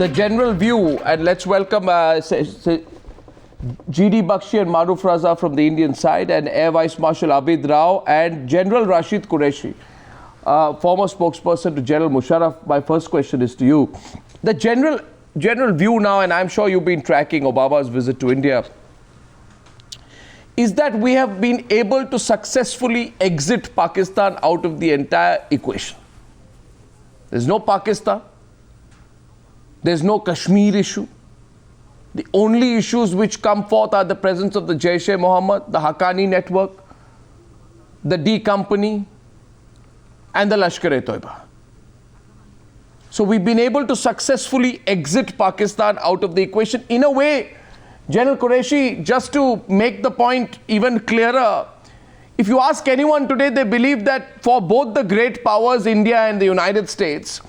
the general view, and let's welcome GD Bakshi and Maroof Raza from the Indian side, and Air Vice Marshal Abid Rao and General Rashid Qureshi, former spokesperson to General Musharraf. My first question is to you. The general view now, and I'm sure you've been tracking Obama's visit to India, is that we have been able to successfully exit Pakistan out of the entire equation. There's no Pakistan. There's no Kashmir issue. The only issues which come forth are the presence of the Jaish-e-Mohammed, the Haqqani network, the D Company, and the Lashkar-e-Taiba. So we've been able to successfully exit Pakistan out of the equation. In a way, General Qureshi, just to make the point even clearer, if you ask anyone today, they believe that for both the great powers, India and the United States,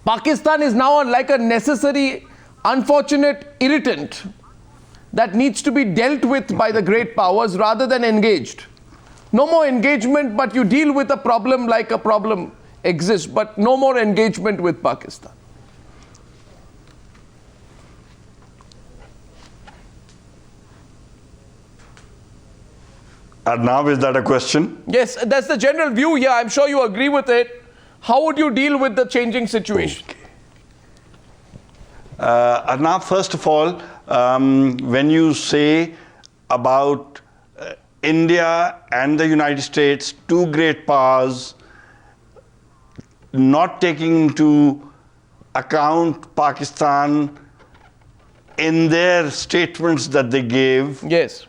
Pakistan is now like a necessary, unfortunate irritant that needs to be dealt with by the great powers rather than engaged. No more engagement, but you deal with a problem like a problem exists, but no more engagement with Pakistan. Arnab, is that a question? Yes, that's the general view here. I'm sure you agree with it. How would you deal with the changing situation? Okay. Arnab, first of all, when you say about India and the United States, two great powers, not taking into account Pakistan in their statements that they gave, yes,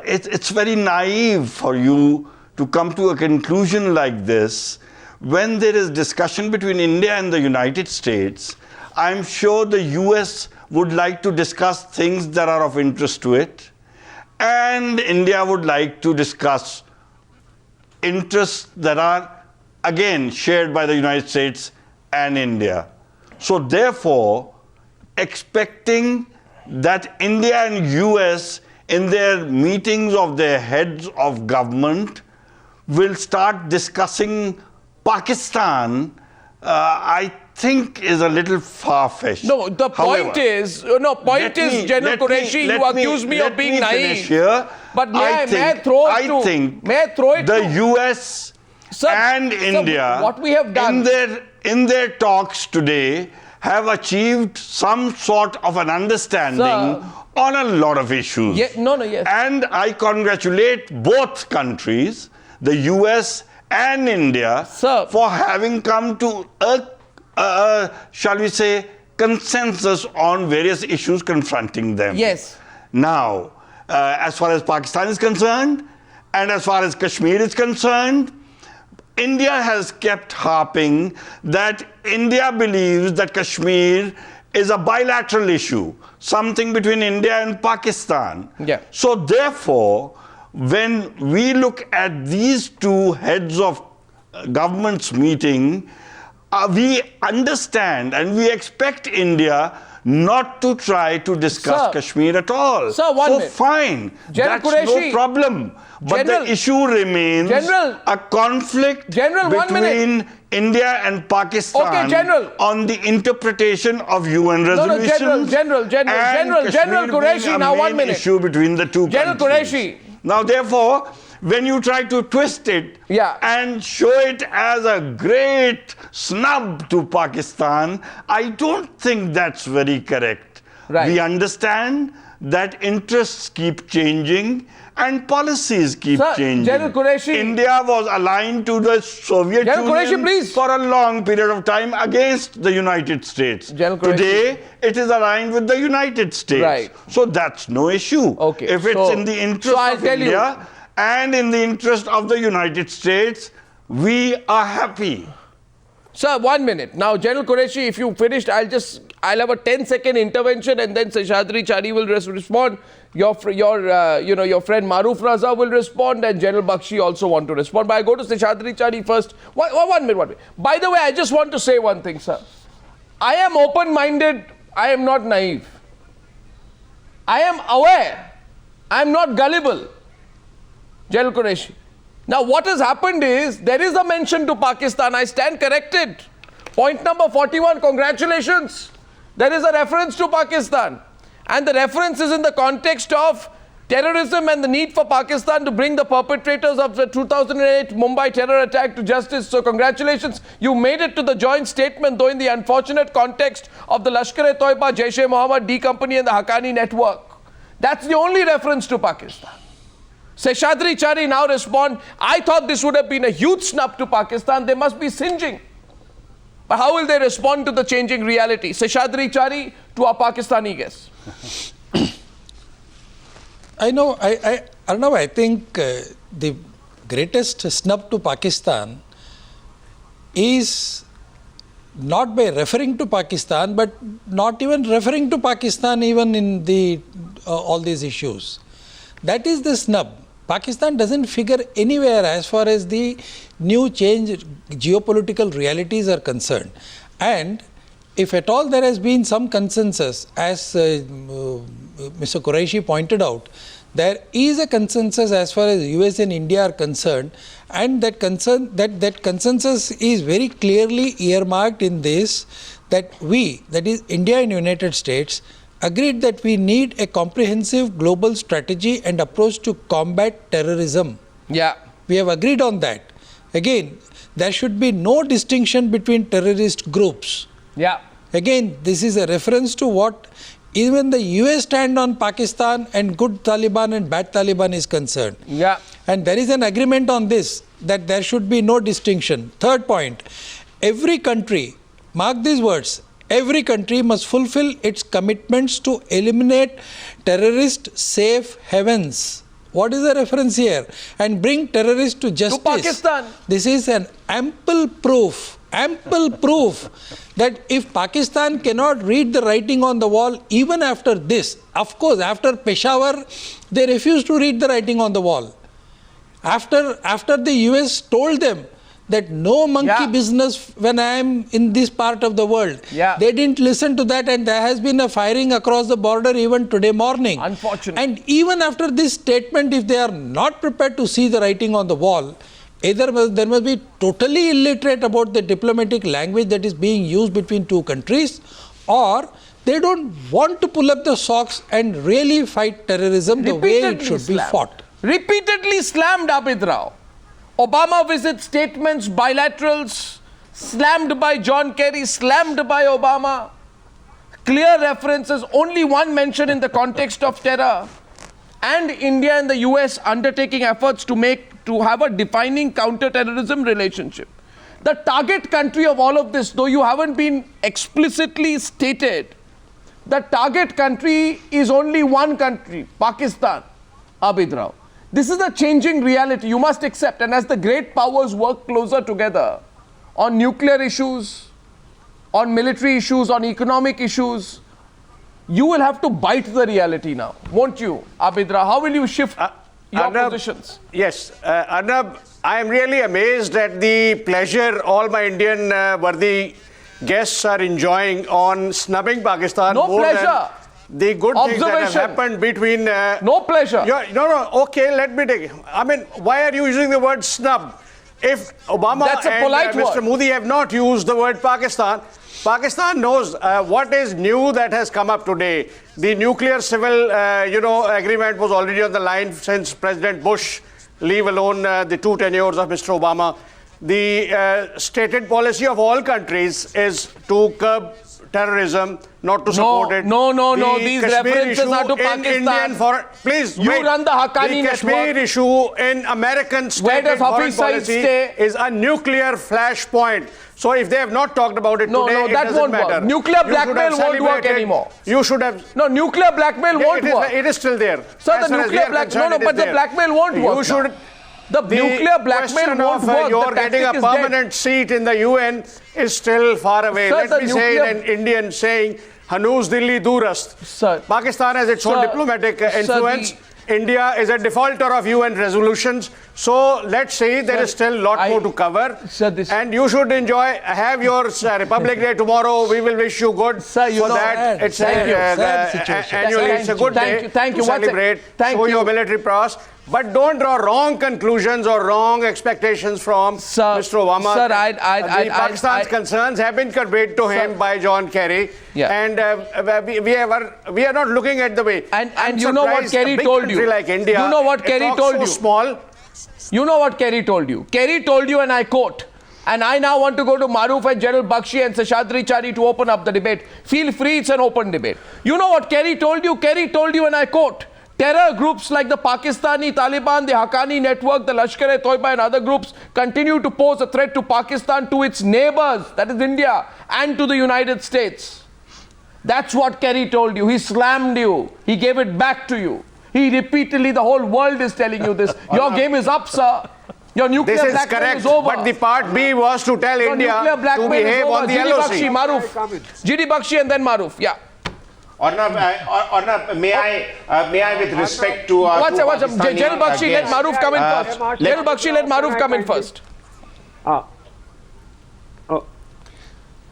it's very naive for you to come to a conclusion like this. When there is discussion between India and the United States, I'm sure the US would like to discuss things that are of interest to it, and India would like to discuss interests that are again shared by the United States and India. So therefore, expecting that India and US in their meetings of their heads of government will start discussing Pakistan, I think is a little far-fetched. No, the point is, General Qureshi, you accuse me of being naive. Here. But may I throw it the US and India, what we have done in their talks today, have achieved some sort of an understanding on a lot of issues. Yes. And I congratulate both countries, the US and India, for having come to a, shall we say, consensus on various issues confronting them. Yes. Now, as far as Pakistan is concerned, and as far as Kashmir is concerned, India has kept harping that India believes that Kashmir is a bilateral issue, something between India and Pakistan. Yeah. So therefore, when we look at these two heads of governments meeting, we understand and we expect India not to try to discuss Kashmir at all. So fine, that's no problem. But the issue remains a conflict between India and Pakistan on the interpretation of UN resolutions. General Qureshi, now 1 minute. Issue between the two General Qureshi. Now, therefore, when you try to twist it and show it as a great snub to Pakistan, I don't think that's very correct. Right. We understand that interests keep changing and policies keep changing. General Qureshi, India was aligned to the Soviet Union for a long period of time against the United States. Today, it is aligned with the United States. Right. So that's no issue. Okay. If it's in the interest of India and in the interest of the United States, we are happy. Sir, 1 minute. Now, General Qureshi, if you finished, I'll have a 10-second intervention, and then Sheshadri Chari will respond. Your friend Maroof Raza will respond, and General Bakshi also want to respond. But I go to Sheshadri Chari first. One minute. By the way, I just want to say one thing, sir. I am open-minded. I am not naive. I am aware. I am not gullible. General Qureshi. Now, what has happened is, there is a mention to Pakistan. I stand corrected. Point number 41, congratulations. there is a reference to Pakistan. And the reference is in the context of terrorism and the need for Pakistan to bring the perpetrators of the 2008 Mumbai terror attack to justice. So congratulations, you made it to the joint statement, though in the unfortunate context of the Lashkar-e-Taiba, Jaish-e-Mohammed, D Company and the Haqqani network. That's the only reference to Pakistan. Sheshadri Chari now respond, I thought this would have been a huge snub to Pakistan. They must be singeing. But how will they respond to the changing reality? Sheshadri Chari to our Pakistani guests. Arnab, I think the greatest snub to Pakistan is not by referring to Pakistan, but not even referring to Pakistan even in the all these issues. That is the snub. Pakistan doesn't figure anywhere as far as the new change geopolitical realities are concerned. And if at all there has been some consensus, as Mr. Qureshi pointed out, there is a consensus as far as US and India are concerned, and that consensus is very clearly earmarked in this, that we, that is India and United States, agreed that we need a comprehensive global strategy and approach to combat terrorism. Yeah. We have agreed on that. Again, there should be no distinction between terrorist groups. Yeah. Again, this is a reference to what even the US stand on Pakistan and good Taliban and bad Taliban is concerned. Yeah. And there is an agreement on this, that there should be no distinction. Third point, every country, mark these words, every country must fulfill its commitments to eliminate terrorist safe havens. What is the reference here? And bring terrorists to justice. To Pakistan. This is an ample proof that if Pakistan cannot read the writing on the wall, even after this, of course, after Peshawar, they refused to read the writing on the wall. After the US told them that no monkey business when I am in this part of the world. Yeah. They didn't listen to that, and there has been a firing across the border even today morning. Unfortunate. And even after this statement, if they are not prepared to see the writing on the wall, either there must be totally illiterate about the diplomatic language that is being used between two countries, or they don't want to pull up the socks and really fight terrorism the way it should be fought. Repeatedly slammed Abid Rao. Obama visit statements, bilaterals, slammed by John Kerry, slammed by Obama. Clear references, only one mention in the context of terror. And India and the US undertaking efforts to have a defining counter-terrorism relationship. The target country of all of this, though you haven't been explicitly stated, the target country is only one country, Pakistan, Abid Rao. This is a changing reality, you must accept. And as the great powers work closer together on nuclear issues, on military issues, on economic issues, you will have to bite the reality now, won't you, Abid Rao? How will you shift your positions? Yes, Arnab, I am really amazed at the pleasure all my Indian worthy guests are enjoying on snubbing Pakistan. No pleasure. The good things that have happened between... no pleasure. No, okay, let me take it. I mean, why are you using the word snub? If Obama and Mr. Modi have not used the word Pakistan, Pakistan knows what is new that has come up today. The nuclear civil, agreement was already on the line since President Bush, leave alone the 2 tenures of Mr. Obama. The stated policy of all countries is to curb terrorism, not to support it. No. These references are to Pakistan. Please, you run the Haqqani network. The Kashmir issue in American stated foreign policy is a nuclear flashpoint. So if they have not talked about it today, it doesn't matter. Work. Nuclear blackmail won't work anymore. You should have... No, nuclear blackmail won't work. It is still there. Sir, the nuclear blackmail... No, but the blackmail won't work. You should... The nuclear blackmail won't work. You're getting a permanent seat in the UN is still far away. Sir, Let me say in an Indian saying, Hanuz Dilli Durast. Sir, Pakistan has its own diplomatic influence. India is a defaulter of UN resolutions. So let's see, there is still a lot more to cover. And you should have your Republic Day tomorrow. We will wish you good for that. It's annually, it's a good day to celebrate, show your military prowess. But don't draw wrong conclusions or wrong expectations from Mr. Obama. Pakistan's concerns have been conveyed to him by John Kerry. And we are not looking at the way. And you know what Kerry told you. Like India, you know what Kerry told you. Small. You know what Kerry told you. Kerry told you, and I quote, and I now want to go to Maroof and Gen Bakshi and Sheshadri Chari to open up the debate. Feel free, it's an open debate. You know what Kerry told you? Kerry told you, and I quote, terror groups like the Pakistani Taliban, the Haqqani network, the Lashkar-e-Taiba and other groups continue to pose a threat to Pakistan, to its neighbors, that is India, and to the United States. That's what Kerry told you. He slammed you. He gave it back to you. He repeatedly, the whole world is telling you this. Your game is up, sir. Your nuclear blackmail is over. But the part B was to tell Your India to behave on the LOC. GD Bakshi, Maroof. GD Bakshi and then Maroof. Yeah. Arnab, may I with respect to Gen Bakshi, let Maroof come in first. Gen Bakshi, let Maroof come in first.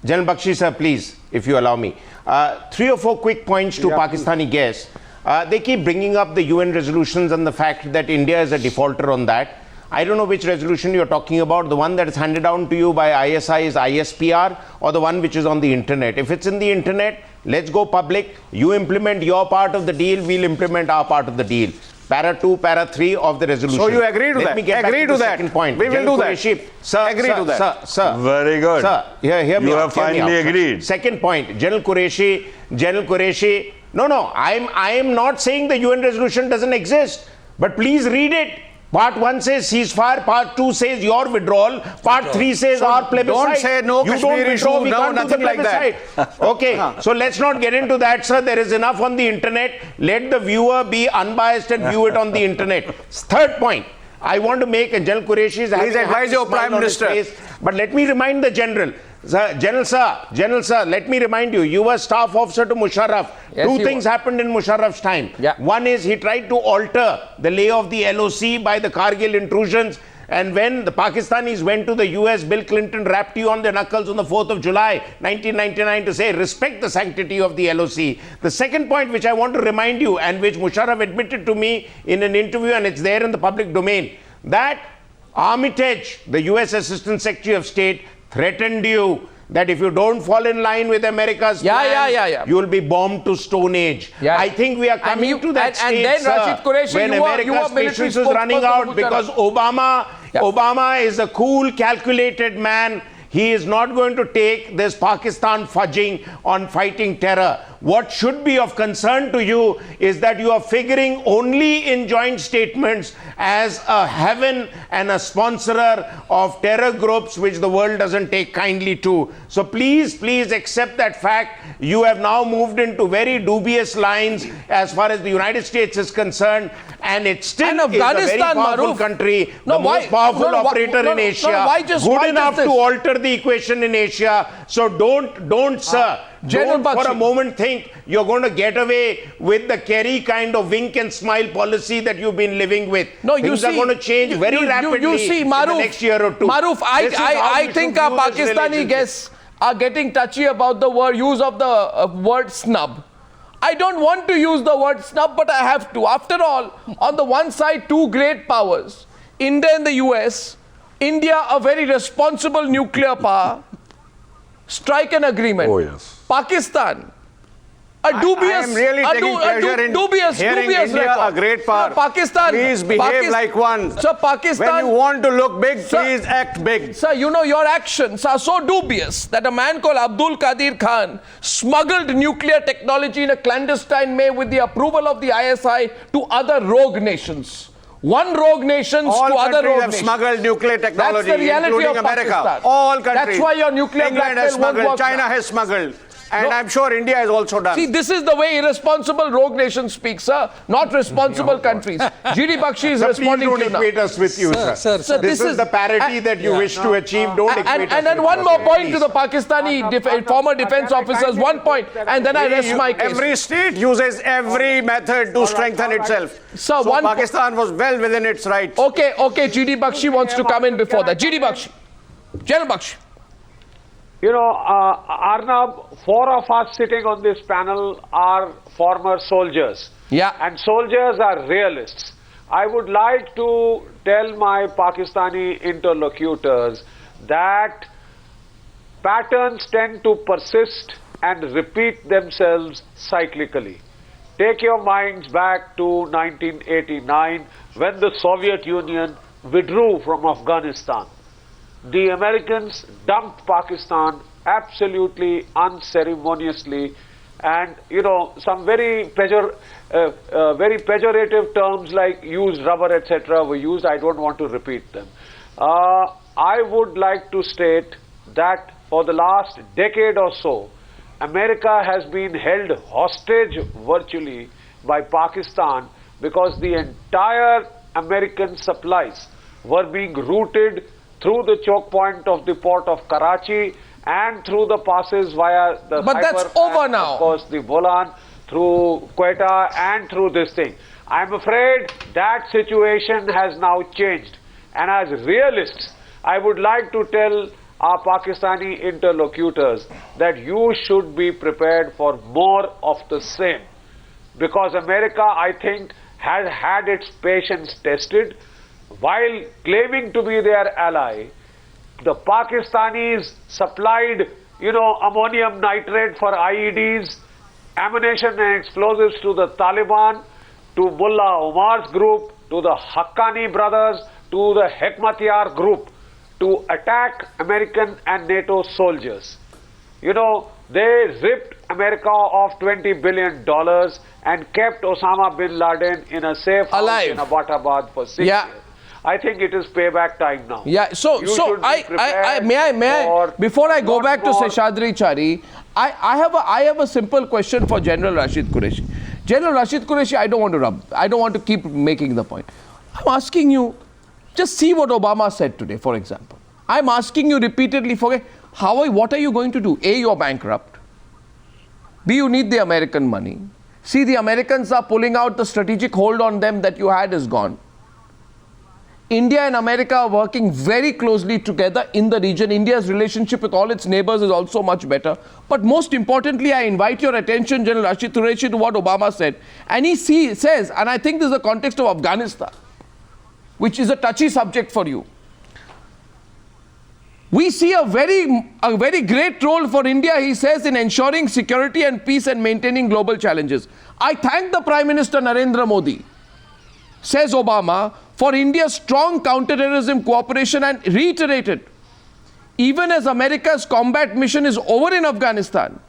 Gen Bakshi, sir, please, if you allow me. 3 or 4 quick points to Pakistani guests. They keep bringing up the UN resolutions and the fact that India is a defaulter on that. I don't know which resolution you're talking about. The one that is handed down to you by ISI is ISPR, or the one which is on the internet. If it's in the internet, let's go public. You implement your part of the deal, we'll implement our part of the deal. Para 2, para 3 of the resolution. So you agree to that? Let me get back to the second point. We will do that. Sir, agree to that. Sir. Very good. Sir, hear me You out, have finally agreed. Second point, General Qureshi. No, I am not saying the UN resolution doesn't exist, but please read it. Part 1 says ceasefire, Part 2 says your withdrawal, Part 3 says our plebiscite. Don't say no Kashmir issue, no, nothing like that. Okay, so let's not get into that, sir. There is enough on the internet. Let the viewer be unbiased and view it on the internet. Third point, I want to make, and General Qureshi is having Please advise your Prime Minister. But let me remind the General. General sir, let me remind you, you were staff officer to Musharraf. Yes, 2 things happened in Musharraf's time. Yeah. One is he tried to alter the lay of the LOC by the Kargil intrusions. And when the Pakistanis went to the US, Bill Clinton rapped you on the knuckles on the 4th of July, 1999 to say, respect the sanctity of the LOC. The second point which I want to remind you, and which Musharraf admitted to me in an interview, and it's there in the public domain, that Armitage, the US Assistant Secretary of State, threatened you that if you don't fall in line with America's plans, you will be bombed to Stone Age. Yeah. I think we are coming to that stage, and then, sir, Rashid Qureshi, when America's patience is running out because Obama is a cool, calculated man. He is not going to take this Pakistan fudging on fighting terror. What should be of concern to you is that you are figuring only in joint statements as a heaven and a sponsorer of terror groups which the world doesn't take kindly to. So please accept that fact. You have now moved into very dubious lines as far as the United States is concerned, and it still is a very powerful country, the most powerful operator in Asia, good enough to alter the equation in Asia. So don't, sir. Don't for a moment think you're going to get away with the Kerry kind of wink and smile policy that you've been living with. No, Things are going to change very rapidly in the next year or two. Maroof, I think our Pakistani guests are getting touchy about the use of the word snub. I don't want to use the word snub, but I have to. After all, on the one side, 2 great powers, India and the US, India, a very responsible nuclear power, strike an agreement. Oh, yes. Pakistan, a dubious, I am really taking pleasure in hearing India, record. a great power. Pakistan, please behave like one. Sir, Pakistan, when you want to look big, please act big. Sir, you know your actions are so dubious that a man called Abdul Qadir Khan smuggled nuclear technology in a clandestine way with the approval of the ISI to other rogue nations. One rogue nations to other rogue nations. All countries have smuggled nuclear technology, that's the reality including of America. Pakistan. All countries. That's why your nuclear England has smuggled, China has smuggled. And I'm sure India has also done. See, this is the way irresponsible rogue nations speak, sir. Not responsible countries. GD Bakshi is responding to you now. Don't equate us with you, sir. This is the parity that you wish to achieve. Don't equate us. And then one more point to the Pakistani former defense officers. One point, and then I rest my case. Every state uses every method to strengthen itself. So Pakistan was well within its rights. Okay, GD Bakshi wants to come in before that. GD Bakshi. General Bakshi. You know, Arnab, 4 of us sitting on this panel are former soldiers. Yeah. And soldiers are realists. I would like to tell my Pakistani interlocutors that patterns tend to persist and repeat themselves cyclically. Take your minds back to 1989 when the Soviet Union withdrew from Afghanistan. The Americans dumped Pakistan absolutely unceremoniously, and some very pejorative terms like used rubber, etc. were used. I don't want to repeat them. I would like to state that for the last decade or so, America has been held hostage virtually by Pakistan because the entire American supplies were being routed through the choke point of the port of Karachi and through the passes via the But Khyber that's over and, now. of course, the Bolan, through Quetta and through this thing. I'm afraid that situation has now changed. And as realists, I would like to tell our Pakistani interlocutors that you should be prepared for more of the same. Because America, I think, has had its patience tested. While claiming to be their ally, the Pakistanis supplied, ammonium nitrate for IEDs, ammunition and explosives to the Taliban, to Mullah Omar's group, to the Haqqani brothers, to the Hekmatyar group, to attack American and NATO soldiers. They ripped America off $20 billion and kept Osama bin Laden in a safe house in Abbottabad for 6 years. I think it is payback time now. Yeah, so may I before I go back to Sheshadri Chari, I have a simple question for General Rashid Qureshi. General Rashid Qureshi, I don't want to keep making the point. I'm asking you, just see what Obama said today, for example. I'm asking you repeatedly, what are you going to do? A, you're bankrupt. B, you need the American money. C, the Americans are pulling out, the strategic hold on them that you had is gone. India and America are working very closely together in the region. India's relationship with all its neighbors is also much better. But most importantly, I invite your attention, General Rashid Qureshi, to what Obama said. And he says, and I think this is the context of Afghanistan, which is a touchy subject for you. We see a very great role for India, he says, in ensuring security and peace and maintaining global challenges. I thank the Prime Minister Narednra Modi, says Obama, for India's strong counterterrorism cooperation, and reiterated, even as America's combat mission is over in Afghanistan,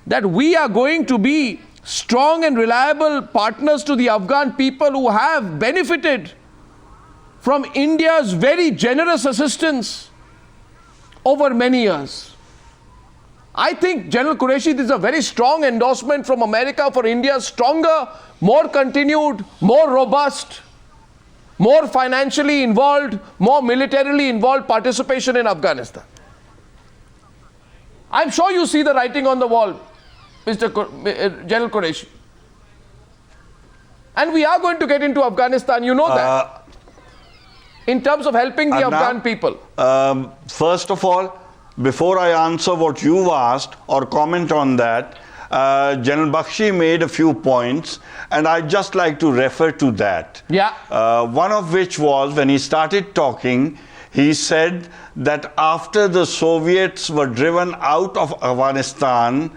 that we are going to be strong and reliable partners to the Afghan people who have benefited from India's very generous assistance over many years. I think, General Qureshi, this is a very strong endorsement from America for India's stronger, more continued, more robust, more financially involved, more militarily involved participation in Afghanistan. I'm sure you see the writing on the wall, General Qureshi. And we are going to get into Afghanistan, you know that. In terms of helping the Afghan people. First of all, before I answer what you've asked or comment on that, General Bakshi made a few points, and I'd just like to refer to that. Yeah. One of which was, when he started talking, he said that after the Soviets were driven out of Afghanistan,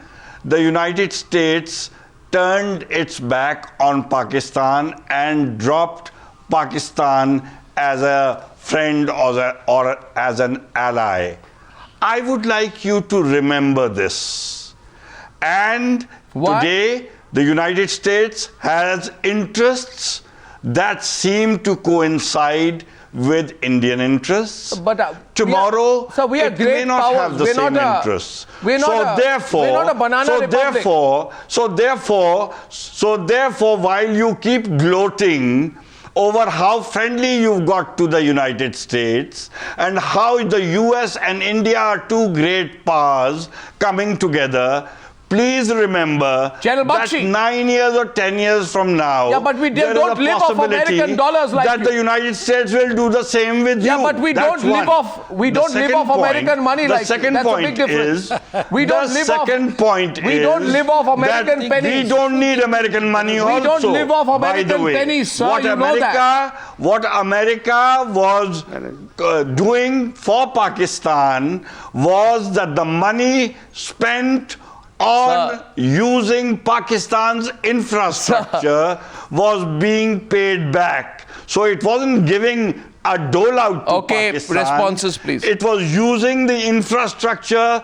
the United States turned its back on Pakistan and dropped Pakistan as a friend or as an ally. I would like you to remember this. And today, the United States has interests that seem to coincide with Indian interests. But tomorrow, we are it may not have the same interests. We're not a banana republic. So therefore, while you keep gloating over how friendly you've got to the United States and how the US and India are two great powers coming together, please remember that 9 years or 10 years from now, but we there don't is a live off American dollars like that the United States will do the same with you. Yeah, but we don't live off American money like you. That's a big difference. We don't live off American pennies. We don't need American money also. We don't live off American pennies, sir. What America was doing for Pakistan was that the money spent on using Pakistan's infrastructure was being paid back. So it wasn't giving a dole out to Pakistan. Responses, please. It was using the infrastructure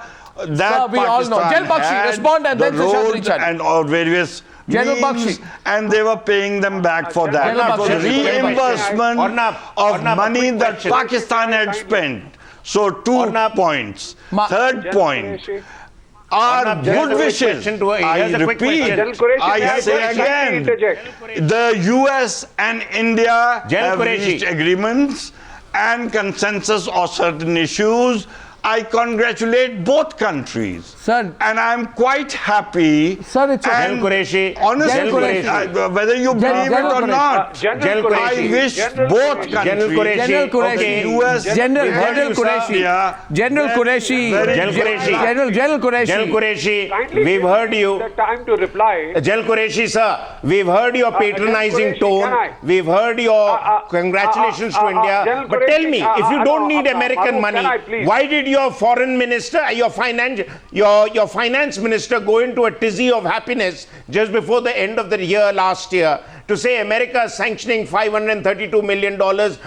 that we all know. Gen Bakshi, had, respond, and the then Sheshadri roads Chari. and or various General means, Bakshi. and they were paying them back for that. General It was Bakshi. reimbursement of money that Pakistan had spent. So 2 points. Third point. Our good wishes, I repeat, I say again, the US and India have reached agreements and consensus on certain issues. I congratulate both countries. Sir. And I'm quite happy. Sir, it's and Qureshi. Honestly, whether you believe it or not, I wish both countries, General Qureshi, US, General Qureshi, General Qureshi, we've heard you. The time to reply. General Qureshi, sir, we've heard your patronizing tone. We've heard your congratulations to India. But tell me, if you don't need American money, why did your foreign minister, your finance minister go into a tizzy of happiness just before the end of the year last year to say America is sanctioning $532 million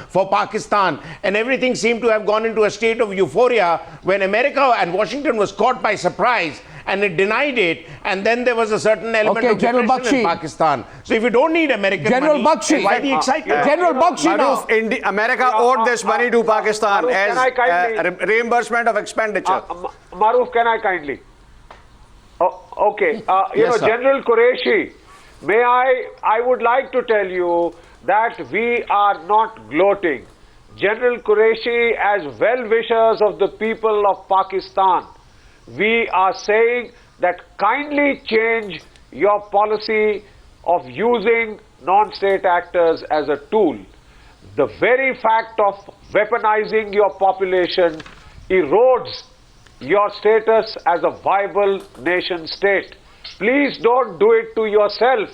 for Pakistan, and everything seemed to have gone into a state of euphoria when America and Washington was caught by surprise and it denied it, and then there was a certain element of depression in Pakistan. So if you don't need American money, why the excitement? General Bakshi now. America owed this money to Pakistan as reimbursement of expenditure. Maroof, can I kindly? Oh, okay. General Qureshi, I would like to tell you that we are not gloating. General Qureshi, as well-wishers of the people of Pakistan, we are saying that kindly change your policy of using non-state actors as a tool. The very fact of weaponizing your population erodes your status as a viable nation state. Please don't do it to yourself.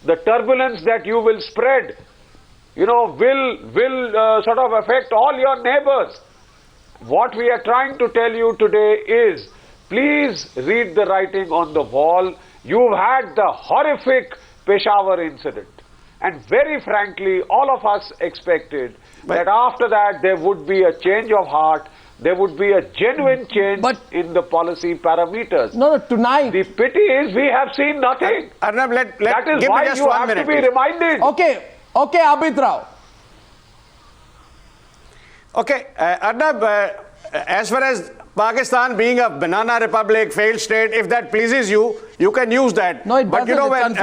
The turbulence that you will spread, will sort of affect all your neighbors. What we are trying to tell you today is, please read the writing on the wall. You've had the horrific Peshawar incident. And very frankly, all of us expected that after that there would be a change of heart, there would be a genuine change in the policy parameters. No, tonight. The pity is we have seen nothing. Arnab, that is why you have to be reminded. Okay, Abid Rao. Okay, Arnab, as far as Pakistan being a banana republic, failed state, if that pleases you, you can use that. No, it doesn't. But when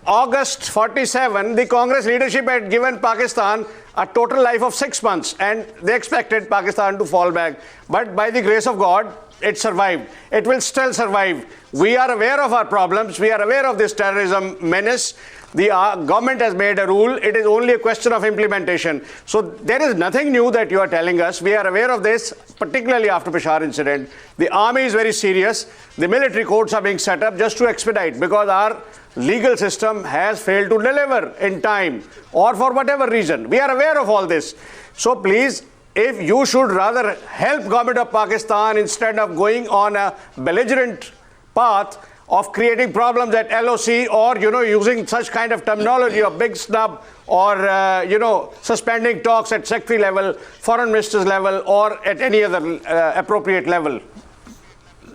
August 47, the Congress leadership had given Pakistan a total life of 6 months, and they expected Pakistan to fall back. But by the grace of God, it survived. It will still survive. We are aware of our problems. We are aware of this terrorism menace. The government has made a rule. It is only a question of implementation. So there is nothing new that you are telling us. We are aware of this, particularly after Peshawar incident. The army is very serious. The military courts are being set up just to expedite, because our legal system has failed to deliver in time, or for whatever reason. We are aware of all this. So please, if you should rather help government of Pakistan instead of going on a belligerent path of creating problems at LOC, or using such kind of terminology of big snub, or suspending talks at secretary level, foreign minister's level, or at any other appropriate level.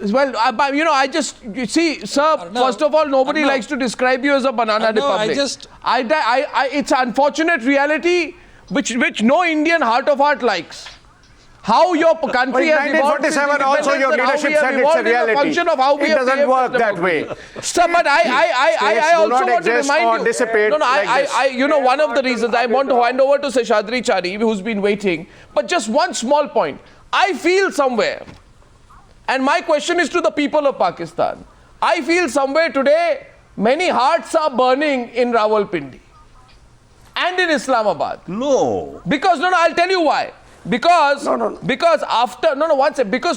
Well, you see, sir, first of all, nobody likes to describe you as a banana republic. It's an unfortunate reality which no Indian heart of heart likes. How your country has evolved. In 1947 also your leadership said it's a reality. It doesn't work that way. Sir, but I also want to remind you. One of the reasons I want to hand over to Sheshadri Chari, who's been waiting, but just one small point. I feel somewhere, and my question is to the people of Pakistan, I feel somewhere today many hearts are burning in Rawalpindi and in Islamabad. No. Because, I'll tell you why. Because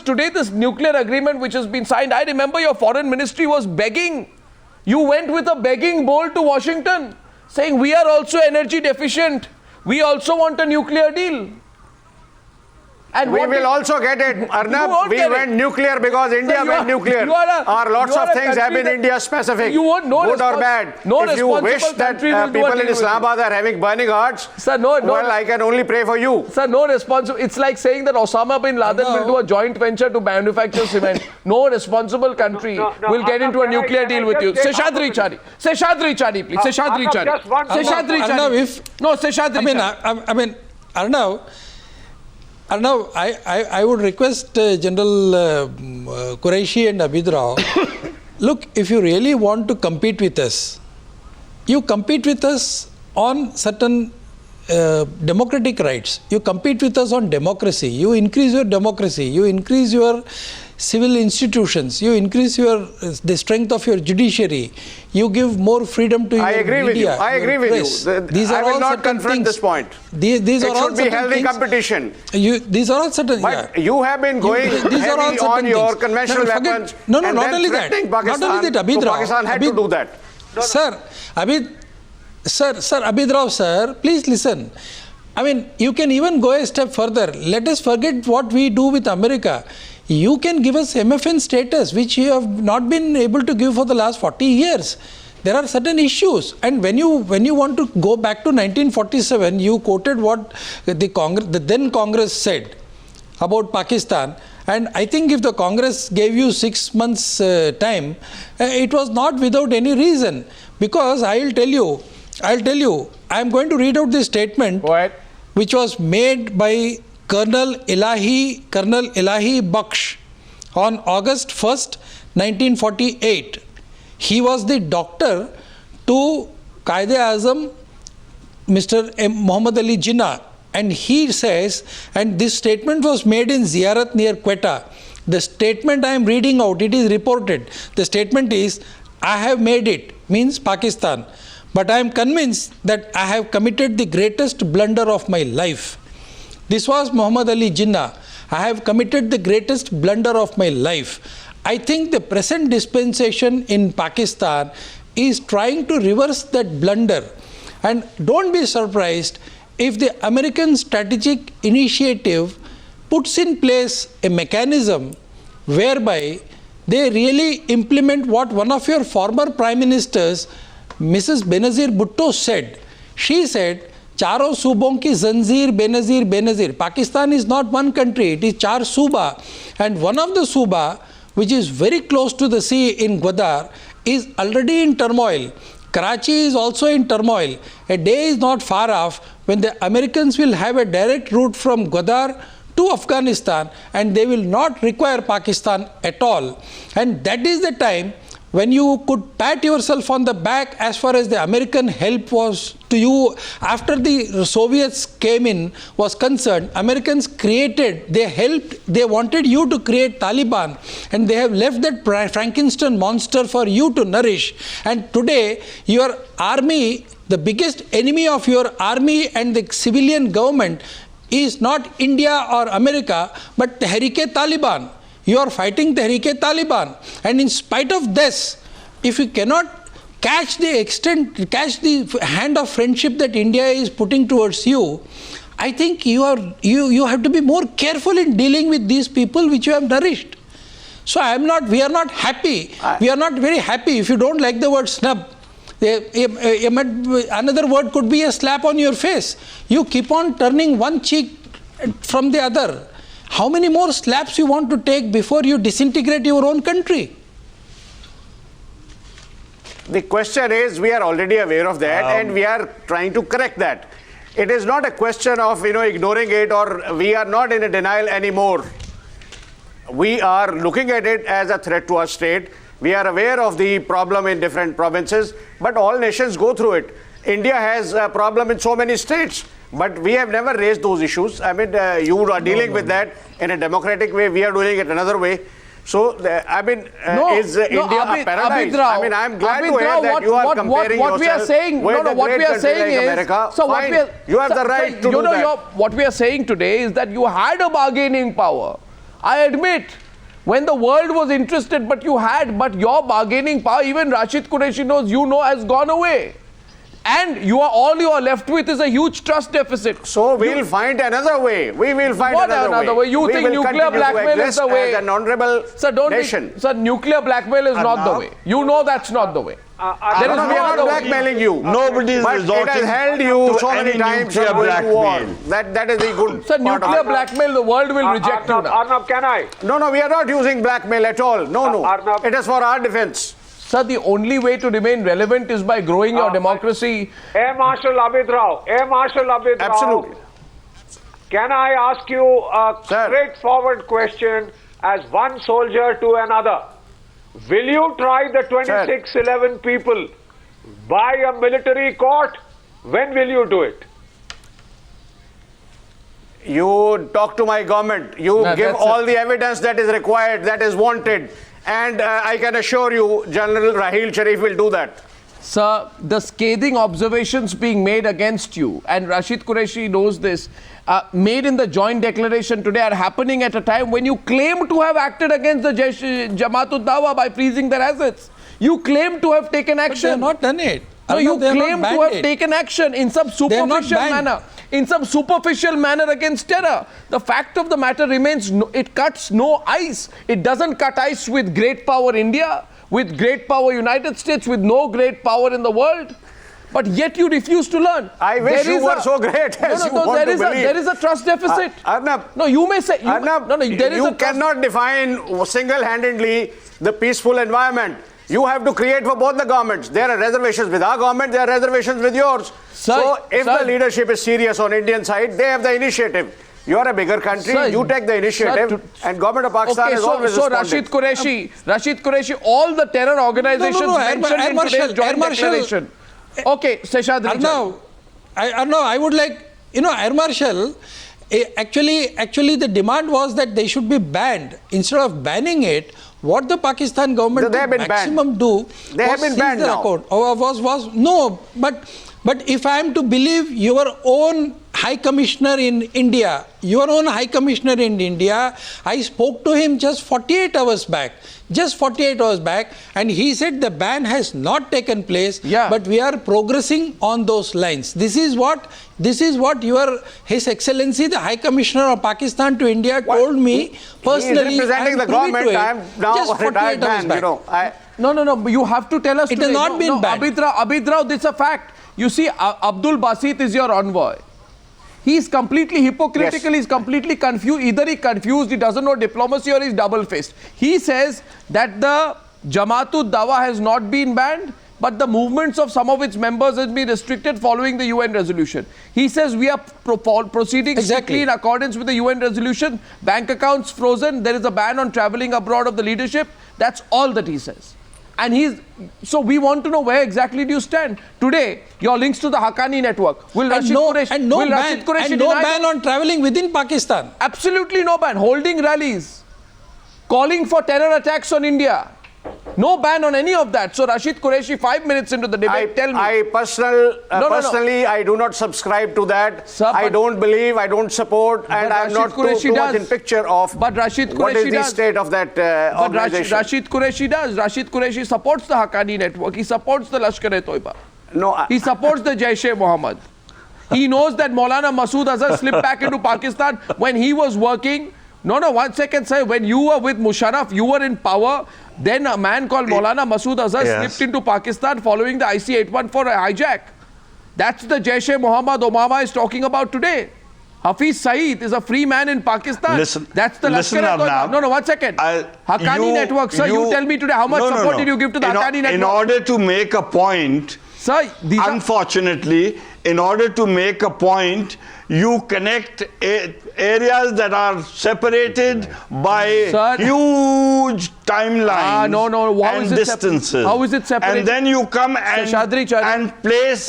today this nuclear agreement which has been signed, I remember your foreign ministry was begging. You went with a begging bowl to Washington saying we are also energy deficient. We also want a nuclear deal. And we will also get it. Arnab, we went nuclear because India went nuclear. Lots of things have been India specific. You won't know good or bad. If you wish that people in Islamabad are having burning hearts, sir, well, I can only pray for you. Sir, no responsible. It's like saying that Osama bin Laden will do a joint venture to manufacture cement. No responsible country will get into a nuclear deal with you. Sheshadri Chari. Sheshadri Chari, please. Sheshadri Chari. Sheshadri Chari. No, Sheshadri Chari. I mean, Arnab, I would request General Qureshi and Abid Rao, look, if you really want to compete with us, you compete with us on certain democratic rights. You compete with us on democracy. You increase your democracy. You increase your civil institutions. You increase the strength of your judiciary. You give more freedom to your media. I agree with you. These are I will all not confront things. This point. These are all should be healthy things. competition. These are all certain. But you have been going heavy on your conventional weapons. Not only that. Pakistan, not only that, Abid Rao. Pakistan had to do that. Sir, Abid Rao, sir, please listen. I mean, you can even go a step further. Let us forget what we do with America. You can give us MFN status, which you have not been able to give for the last 40 years. There are certain issues, and when you want to go back to 1947, you quoted what the then Congress said about Pakistan. And I think if the Congress gave you 6 months time, it was not without any reason. Because I'll tell you, I'm going to read out this statement, which was made by Colonel Elahi Baksh on August 1st, 1948. He was the doctor to Quaid-e-Azam, Mr. Muhammad Ali Jinnah. And he says, and this statement was made in Ziyarat near Quetta. The statement I am reading out, it is reported. The statement is, I have made it, means Pakistan. But I am convinced that I have committed the greatest blunder of my life. This was Muhammad Ali Jinnah. I have committed the greatest blunder of my life. I think the present dispensation in Pakistan is trying to reverse that blunder. And don't be surprised if the American strategic initiative puts in place a mechanism whereby they really implement what one of your former prime ministers, Mrs. Benazir Bhutto, said. She said, Charo Subon ki Zanzir, Benazir. Pakistan is not one country, it is Char Suba. And one of the Suba, which is very close to the sea in Gwadar, is already in turmoil. Karachi is also in turmoil. A day is not far off when the Americans will have a direct route from Gwadar to Afghanistan, and they will not require Pakistan at all. And that is the time when you could pat yourself on the back as far as the American help was to you after the Soviets came in was concerned. Americans created, they helped, they wanted you to create Taliban, and they have left that Frankenstein monster for you to nourish. And today your army, the biggest enemy of your army and the civilian government is not India or America, but Tehreek-e-Taliban. You are fighting Tehreek-e-Taliban. And in spite of this, if you cannot catch the hand of friendship that India is putting towards you, I think you have to be more careful in dealing with these people which you have nourished. So we are not happy. We are not very happy. If you don't like the word snub, another word could be a slap on your face. You keep on turning one cheek from the other. How many more slaps you want to take before you disintegrate your own country? The question is, we are already aware of that, and we are trying to correct that. It is not a question of ignoring it, or we are not in a denial anymore. We are looking at it as a threat to our state. We are aware of the problem in different provinces, but all nations go through it. India has a problem in so many states, but we have never raised those issues. I mean, you are dealing with that in a democratic way. We are doing it another way. So, is India a paradise? I mean, I'm glad to hear that you are comparing yourself with a great country like America. So fine, you have the right to do that. What we are saying today is that you had a bargaining power. I admit, when the world was interested, but your bargaining power, even Rashid Qureshi knows, has gone away. And all you are left with is a huge trust deficit. So we'll find another way. We will find another way. You think nuclear blackmail is the way? As an honorable nation. Sir, nuclear blackmail is not the way. You know that's not the way. There is no other blackmailing you. Nobody is resorting it has held you so many times nuclear blackmail. That is the good Sir, nuclear blackmail, the world will reject you now. Arnab, can I? No, we are not using blackmail at all. No. Arnab. It is for our defense. Sir, the only way to remain relevant is by growing your democracy. Air Marshal Abid Rao. Absolutely. Can I ask you a straightforward question as one soldier to another? Will you try the 2611 people by a military court? When will you do it? You talk to my government. You give all the evidence that is required, that is wanted. And I can assure you, General Raheel Sharif will do that. Sir, the scathing observations being made against you, and Rashid Qureshi knows this, made in the joint declaration today are happening at a time when you claim to have acted against the Jamaat-ud-Dawa by freezing their assets. You claim to have taken action. But they have not done it. No, you claim to have taken action in some superficial manner. In some superficial manner against terror. The fact of the matter remains, it cuts no ice. It doesn't cut ice with great power India, with great power United States, with no great power in the world. But yet you refuse to learn. I wish you were so great as you want to believe. There is a trust deficit. Arnab, no, you may say... Arnab, you cannot define single-handedly the peaceful environment. You have to create for both the governments. There are reservations with our government, there are reservations with yours. So if the leadership is serious on Indian side, they have the initiative. You are a bigger country, you take the initiative, and government of Pakistan is always responding. Rashid Qureshi, all the terror organizations mentioned in today's joint declaration. Okay, Sheshadri Chari. Arnab, I would like, Air Marshal, actually the demand was that they should be banned. Instead of banning it, what the Pakistan government could maximum do was seize their account. No, but if I am to believe your own High Commissioner in India, I spoke to him just 48 hours back. And he said the ban has not taken place, but we are progressing on those lines. This is what His Excellency, the High Commissioner of Pakistan to India, told me personally. He is representing the government. I am now just 48 hours back. No, you have to tell us. It has not been banned. Abid Rao, this is a fact. You see, Abdul Basit is your envoy. He is completely hypocritical, he's completely confused. Either he confused, he doesn't know diplomacy, or he's double-faced. He says that the Jamaat-ud-Dawa has not been banned, but the movements of some of its members has been restricted following the UN resolution. He says we are proceeding strictly in accordance with the UN resolution. Bank accounts frozen, there is a ban on travelling abroad of the leadership. That's all that he says. And so we want to know where exactly do you stand. Today, your links to the Haqqani network. Will Rashid Qureshi no ban on travelling within Pakistan. Absolutely no ban. Holding rallies, calling for terror attacks on India. No ban on any of that. So Rashid Qureshi, 5 minutes into the debate, tell me. Personally, I do not subscribe to that. Sir, I don't believe, I don't support, and I'm not too much in picture of what is the state of that organization. But Rashid Qureshi does. Rashid Qureshi supports the Haqqani network. He supports the Lashkar-e-Taiba. He supports the Jaish-e-Mohammed. He knows that Maulana Masood Azhar slipped back into Pakistan when he was working. No, 1 second, sir. When you were with Musharraf, you were in power. Then a man called Maulana Masood Azhar slipped into Pakistan following the IC-814 hijack. That's the Jaish-e-Mohammed Obama is talking about today. Hafiz Saeed is a free man in Pakistan. That's the Lashkar-e-Taiba. No, 1 second. Haqqani network, sir. You tell me today how much support did you give to the Haqqani network? In order to make a point, sir, unfortunately, in order to make a point, you connect areas that are separated by huge timelines and distances. How is it separated? And then you come and place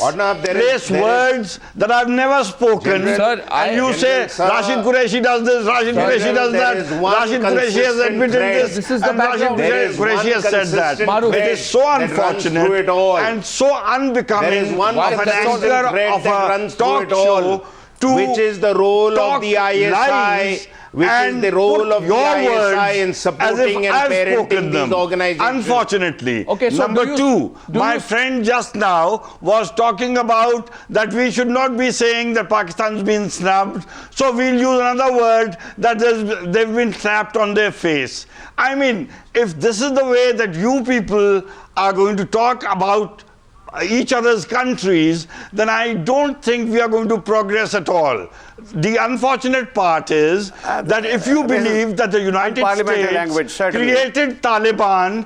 words that I've never spoken. And you say, Rashid Qureshi does this, Rashid Qureshi does that, Rashid Qureshi has admitted this, and Rashid Qureshi has said that. It is so unfortunate and so unbecoming of an anchor of a talk show, which is the role of the ISI which is the role of the ISI in supporting and parenting these organizations. Unfortunately. Okay, so Number two, my friend just now was talking about that we should not be saying that Pakistan's been snubbed, so we'll use another word that they've been slapped on their face. I mean, if this is the way that you people are going to talk about each other's countries, then I don't think we are going to progress at all. The unfortunate part is that if you believe that the United States created Taliban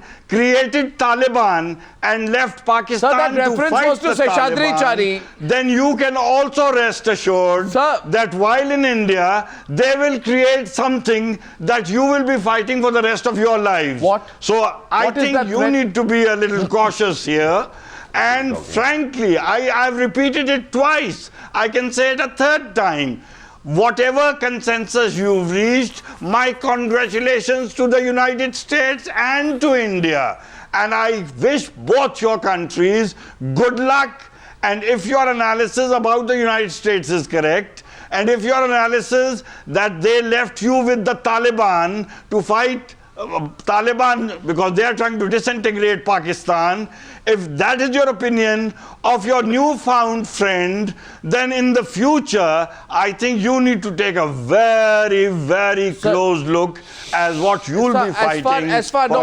and left Pakistan to fight the Taliban, then you can also rest assured that while in India, they will create something that you will be fighting for the rest of your lives. So I think you need to be a little cautious here. And frankly, I've repeated it twice. I can say it a third time. Whatever consensus you've reached, my congratulations to the United States and to India. And I wish both your countries good luck. And if your analysis about the United States is correct, and if your analysis that they left you with the Taliban to fight Taliban because they are trying to disintegrate Pakistan, if that is your opinion of your newfound friend, then in the future, I think you need to take a very, very close look at what you'll be fighting. Sheshadri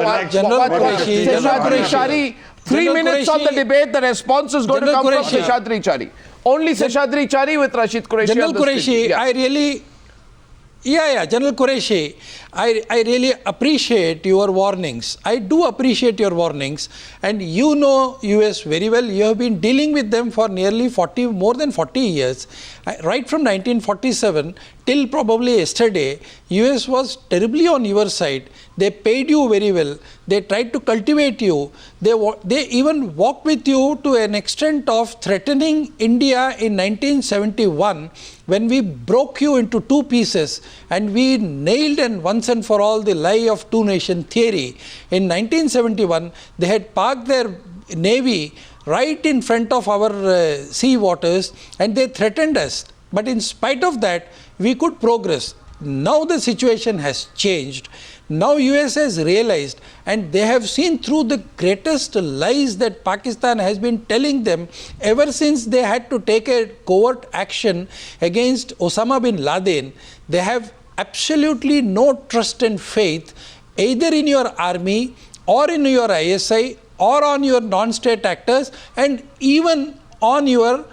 Chari, 3 minutes on the debate, the response is going to come from Sheshadri Chari. Only Sheshadri Chari with Rashid Qureshi. General Qureshi, I really... General Qureshi, I really appreciate your warnings. I do appreciate your warnings, and you know US very well. You have been dealing with them for nearly more than 40 years. Right from 1947 till probably yesterday, US was terribly on your side. They paid you very well. They tried to cultivate you. They even walked with you to an extent of threatening India in 1971 when we broke you into two pieces and we nailed and once and for all the lie of two-nation theory. In 1971, they had parked their navy right in front of our sea waters and they threatened us. But in spite of that, we could progress. Now the situation has changed. Now US has realized and they have seen through the greatest lies that Pakistan has been telling them ever since they had to take a covert action against Osama bin Laden. They have absolutely no trust and faith either in your army or in your ISI or on your non-state actors and even on your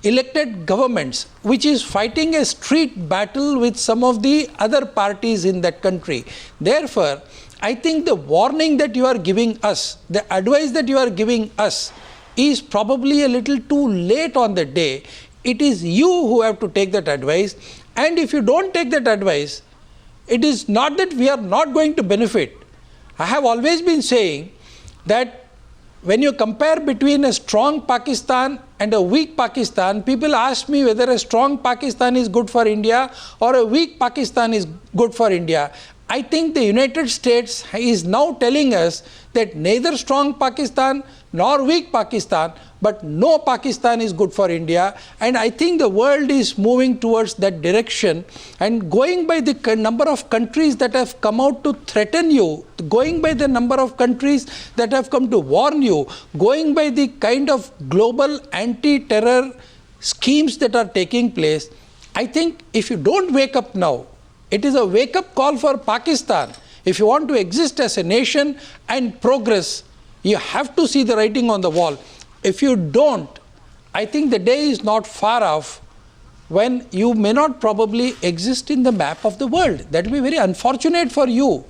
elected governments, which is fighting a street battle with some of the other parties in that country. Therefore, I think the warning that you are giving us, the advice that you are giving us is probably a little too late on the day. It is you who have to take that advice, and if you don't take that advice, it is not that we are not going to benefit. I have always been saying that when you compare between a strong Pakistan and a weak Pakistan, people ask me whether a strong Pakistan is good for India or a weak Pakistan is good for India. I think the United States is now telling us that neither strong Pakistan nor weak Pakistan, but no Pakistan is good for India. And I think the world is moving towards that direction. And going by the number of countries that have come out to threaten you, going by the number of countries that have come to warn you, going by the kind of global anti-terror schemes that are taking place, I think if you don't wake up now, it is a wake-up call for Pakistan. If you want to exist as a nation and progress, you have to see the writing on the wall. If you don't, I think the day is not far off when you may not probably exist in the map of the world. That will be very unfortunate for you.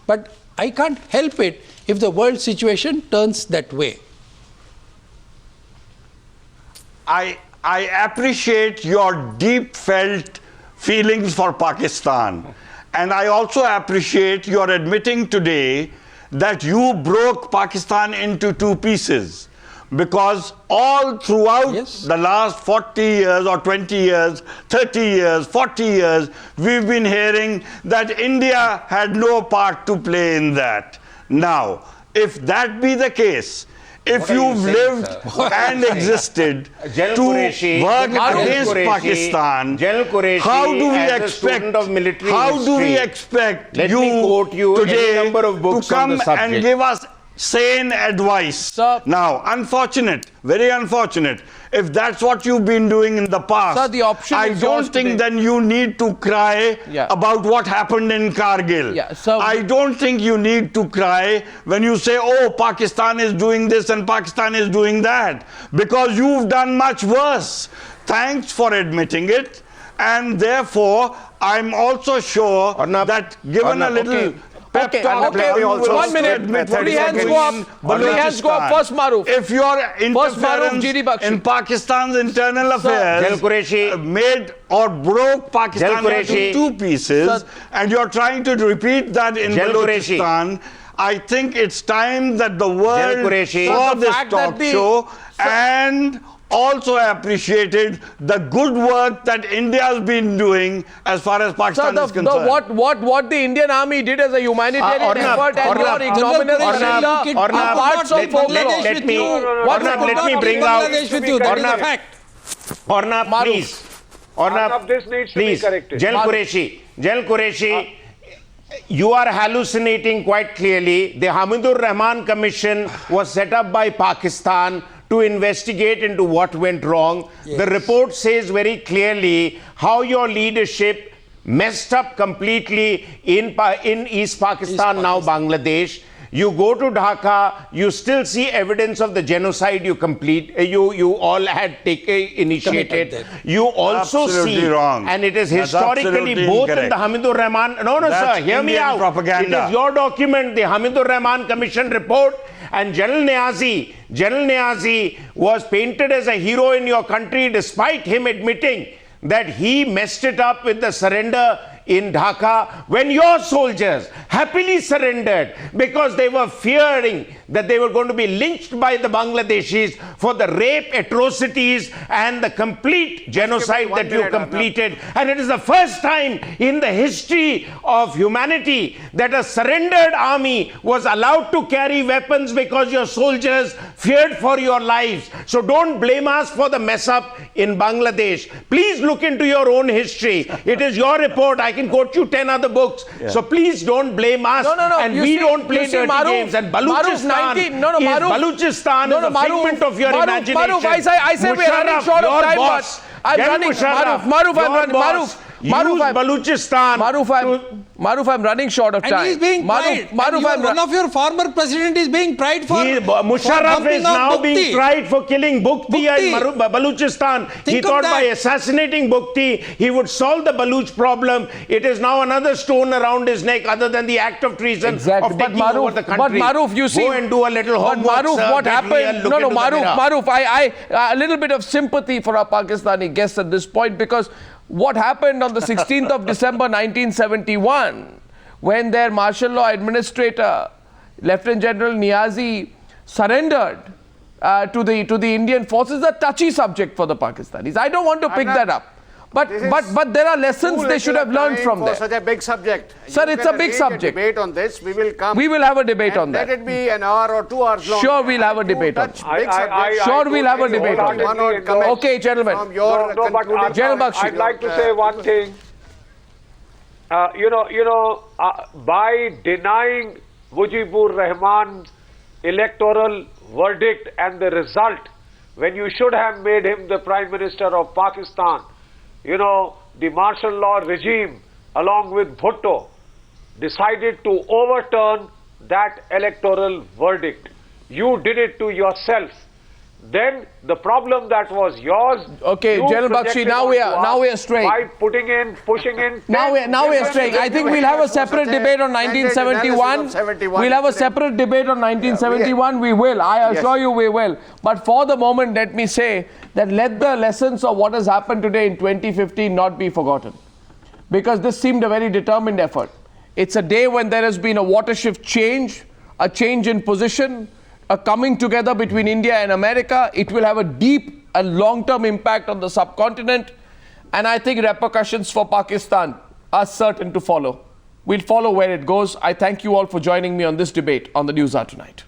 But I can't help it if the world situation turns that way. I appreciate your deep-felt feelings for Pakistan. And I also appreciate your admitting today that you broke Pakistan into two pieces. Because all throughout the last 40 years or 20 years, 30 years, 40 years, we've been hearing that India had no part to play in that. Now, if that be the case, if you've lived and existed Gen to Qureshi, work Gen against Qureshi, Pakistan, Gen Qureshi, how do we as a expect? student of military How do we history, expect let me quote you today any number of books to come on the subject. and give us sane advice? Sir, now, unfortunate, very unfortunate. If that's what you've been doing in the past, sir, the option I is don't yours think today. then you need to cry about what happened in Kargil. Yeah, sir, I don't think you need to cry when you say, oh, Pakistan is doing this and Pakistan is doing that, because you've done much worse. Thanks for admitting it. And therefore, I'm also sure that given a little pep talk, you will 1 minute. admit what Three is hands happening go up. in Three hands go up. Balochistan. First, Maroof. If your Maroof, interference D Bakshi. in Pakistan's internal affairs Gen Qureshi, made or broke Pakistan Gen into Qureshi, two pieces, and you're trying to repeat that in Gen Balochistan, I think it's time that the world Qureshi. saw The this fact that talk show and also appreciated the good work that India has been doing as far as Pakistan is concerned. What the Indian army did as a humanitarian effort and your ignominious Ornab, parts of folklore. let me bring out Ornab. Ornab, please. Arnab, this needs to be please. corrected. Gen Qureshi, you are hallucinating quite clearly. The Hamidur Rahman Commission was set up by Pakistan to investigate into what went wrong. Yes. The report says very clearly how your leadership messed up completely in East Pakistan, now Bangladesh. You go to Dhaka, you still see evidence of the genocide you all had initiated. You also Absolutely see, wrong. and it is That's historically absolutely both incorrect. in the Hamidur Rahman. No, That's sir, hear me Indian out. propaganda. It is your document, the Hamidur Rahman Commission report, and General Niazi was painted as a hero in your country despite him admitting that he messed it up with the surrender in Dhaka, when your soldiers happily surrendered because they were fearing that they were going to be lynched by the Bangladeshis for the rape atrocities and the complete genocide that you completed. And it is the first time in the history of humanity that a surrendered army was allowed to carry weapons because your soldiers feared for your lives. So don't blame us for the mess up in Bangladesh. Please look into your own history. It is your report. I can quote you 10 other books. Yeah. So please don't blame us. And we don't play dirty games. And Balochistan is a figment of your imagination. Maroof, I say we're running short of time, but I'm running. Maroof, I'm running short of time. And he's being tried. One of your former president is being tried for Musharraf is now being tried for killing Bukti in Balochistan. He thought by assassinating Bukti, he would solve the Baluch problem. It is now another stone around his neck other than the act of treason of taking over the country. But Maroof, you see... Go and do a little homework, But Maroof, sir, what happened... Maroof, I a little bit of sympathy for our Pakistani guests at this point, because what happened on the 16th of December 1971, when their martial law administrator, Lieutenant General Niazi, surrendered to the Indian forces, is a touchy subject for the Pakistanis. I don't want to pick that up. But there are lessons they should have learned from there. Such a big subject. Sir, it's a big subject. Debate on this. We will come. We will have a debate on that. Let it be an hour or 2 hours long. Sure, we'll have a debate on that. Sure, we'll have a debate on that. Okay, gentlemen. But Gen Bakshi. I'd like to say one thing. By denying Mujibur Rahman electoral verdict and the result, when you should have made him the Prime Minister of Pakistan, the martial law regime, along with Bhutto, decided to overturn that electoral verdict. You did it to yourself. Then the problem that was yours. Okay, Gen Bakshi, now we are straying. By pushing in. Now we're straying. I think we'll have a separate debate on 1971. We'll have a separate debate on 1971. We will. I assure you we will. But for the moment, let me say that let the lessons of what has happened today in 2015 not be forgotten. Because this seemed a very determined effort. It's a day when there has been a watershed change, a change in position, a coming together between India and America. It will have a deep and long-term impact on the subcontinent. And I think repercussions for Pakistan are certain to follow. We'll follow where it goes. I thank you all for joining me on this debate on the Newshour tonight.